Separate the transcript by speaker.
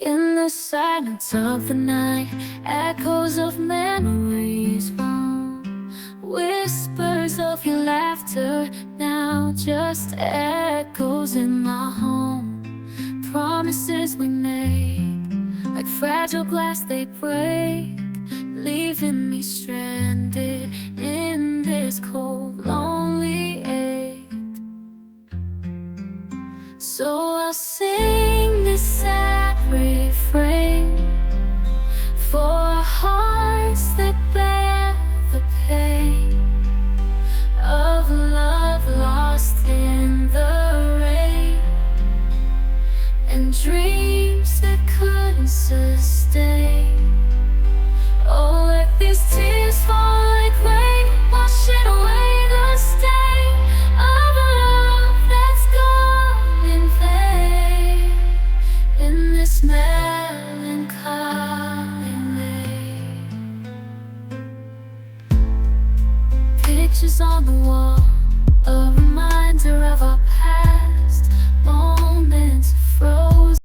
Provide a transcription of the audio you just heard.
Speaker 1: In the silence of the night, echoes of memories moan. Whispers of your laughter, now just echoes in my home. Promises we made, like fragile glass they break, leaving me stranded in this cold, lonely ache. So I'll sing this sad refrain for hearts that bear the pain of love lost in the rain, and dreams that couldn't sustain. Oh, let these tears fall like rain, washing away the stain of a love that's gone in vain. In this melancholy lane, pictures on the wall, a reminder